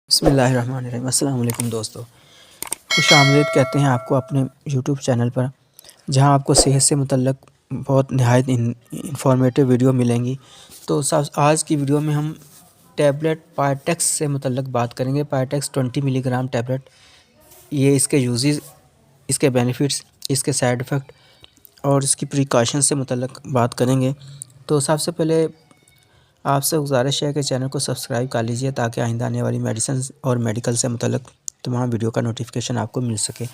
بسم اللہ الرحمن الرحیم۔ السلام علیکم دوستو، خوش آمدید کہتے ہیں آپ کو اپنے یوٹیوب چینل پر، جہاں آپ کو صحت سے متعلق بہت نہایت انفارمیٹیو ویڈیو ملیں گی۔ تو آج کی ویڈیو میں ہم ٹیبلٹ پائٹیکس سے متعلق بات کریں گے۔ پائٹیکس 20 ملی گرام ٹیبلٹ، یہ اس کے یوزز، اس کے بینیفٹس، اس کے سائیڈ ایفیکٹ اور اس کی پریکاشن سے متعلق بات کریں گے۔ تو سب سے پہلے آپ سے گزارش ہے کہ چینل کو سبسکرائب کر لیجئے تاکہ آئندہ آنے والی میڈیسنز اور میڈیکل سے متعلق تمام ویڈیو کا نوٹیفیکیشن آپ کو مل سکے۔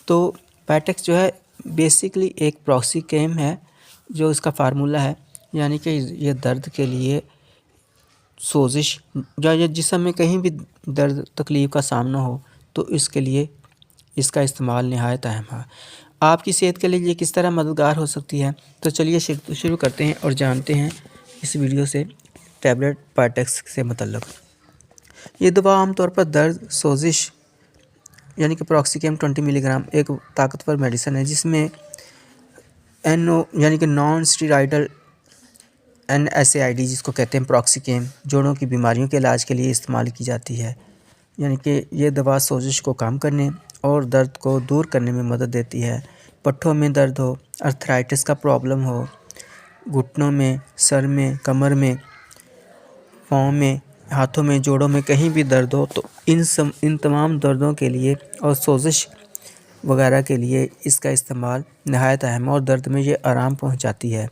تو پائٹیکس جو ہے بیسیکلی ایک پروکسیکیم ہے، جو اس کا فارمولہ ہے، یعنی کہ یہ درد کے لیے، سوزش یا جسم میں کہیں بھی درد تکلیف کا سامنا ہو تو اس کے لیے اس کا استعمال نہایت اہم ہے۔ آپ کی صحت کے لیے یہ کس طرح مددگار ہو سکتی ہے، تو چلیے شروع کرتے ہیں اور جانتے ہیں اس ویڈیو سے ٹیبلٹ پائٹیکس سے متعلق۔ یہ دوا عام طور پر درد، سوزش یعنی کہ پروکسیکیم 20 ملی گرام ایک طاقتور میڈیسن ہے، جس میں یعنی کہ نان اسٹیرائڈل NSAID جس کو کہتے ہیں پروکسیکیم، جوڑوں کی بیماریوں کے علاج کے لیے استعمال کی جاتی ہے۔ یعنی کہ یہ دوا سوزش کو کم کرنے اور درد کو دور کرنے میں مدد دیتی ہے۔ پٹھوں میں درد ہو، ارتھرائٹس کا پرابلم ہو، گھٹنوں میں، سر میں، کمر میں، پاؤں میں، ہاتھوں میں، جوڑوں میں کہیں بھی درد ہو تو ان تمام دردوں کے لیے اور سوزش وغیرہ کے لیے اس کا استعمال نہایت اہم ہے اور درد میں یہ آرام پہنچاتی ہے۔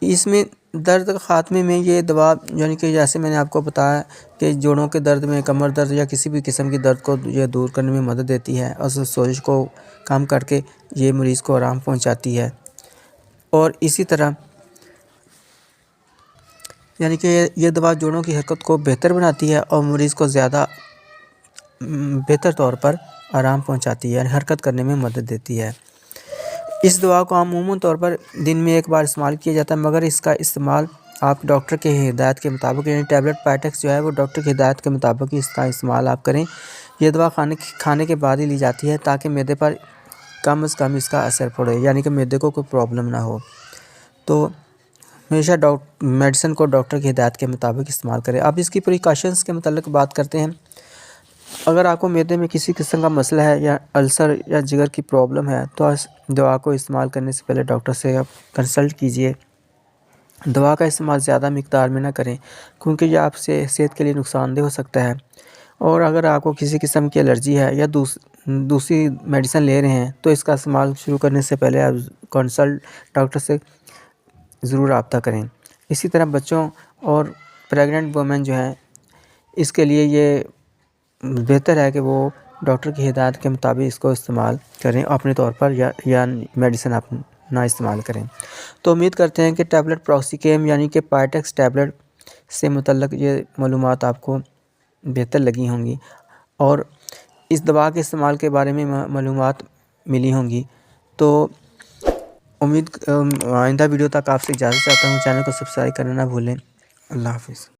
اس میں درد خاتمے میں یہ دوا، یعنی کہ جیسے میں نے آپ کو بتایا کہ جوڑوں کے درد میں، کمر درد یا کسی بھی قسم کی درد کو یہ دور کرنے میں مدد دیتی ہے اور سوزش کو کم کر کے یہ مریض کو آرام پہنچاتی ہے۔ اور اسی طرح یعنی کہ یہ دوا جوڑوں کی حرکت کو بہتر بناتی ہے اور مریض کو زیادہ بہتر طور پر آرام پہنچاتی ہے، یعنی حرکت کرنے میں مدد دیتی ہے۔ اس دوا کو عموماً طور پر دن میں ایک بار استعمال کیا جاتا ہے، مگر اس کا استعمال آپ ڈاکٹر کے ہدایت کے مطابق، یعنی ٹیبلٹ پائٹیکس جو ہے وہ ڈاکٹر کی ہدایت کے مطابق اس کا استعمال آپ کریں۔ یہ دوا کھانے کے بعد ہی لی جاتی ہے تاکہ معدے پر کم از کم اس کا اثر پڑے، یعنی کہ معدے کو کوئی پرابلم نہ ہو۔ تو ہمیشہ میڈیسن کو ڈاکٹر کی ہدایت کے مطابق استعمال کریں۔ اب اس کی پریکاشنز کے متعلق بات کرتے ہیں۔ اگر آپ کو معدے میں کسی قسم کا مسئلہ ہے یا السر یا جگر کی پرابلم ہے تو اس دوا کو استعمال کرنے سے پہلے ڈاکٹر سے آپ کنسلٹ کیجئے۔ دوا کا استعمال زیادہ مقدار میں نہ کریں کیونکہ یہ آپ سے صحت کے لیے نقصان دہ ہو سکتا ہے۔ اور اگر آپ کو کسی قسم کی الرجی ہے یا دوسری میڈیسن لے رہے ہیں تو اس کا استعمال شروع کرنے سے پہلے آپ کنسلٹ ڈاکٹر سے ضرور رابطہ کریں۔ اسی طرح بچوں اور پریگننٹ وومن جو ہیں، اس کے لیے یہ بہتر ہے کہ وہ ڈاکٹر کی ہدایت کے مطابق اس کو استعمال کریں اپنے طور پر، یا میڈیسن آپ نہ استعمال کریں۔ تو امید کرتے ہیں کہ ٹیبلٹ پروکسیکیم یعنی کہ پائٹیکس ٹیبلٹ سے متعلق یہ معلومات آپ کو بہتر لگی ہوں گی اور اس دوا کے استعمال کے بارے میں معلومات ملی ہوں گی۔ تو آئندہ ویڈیو تک آپ سے اجازت چاہتا ہوں۔ چینل کو سبسکرائب کرنا نہ بھولیں۔ اللہ حافظ۔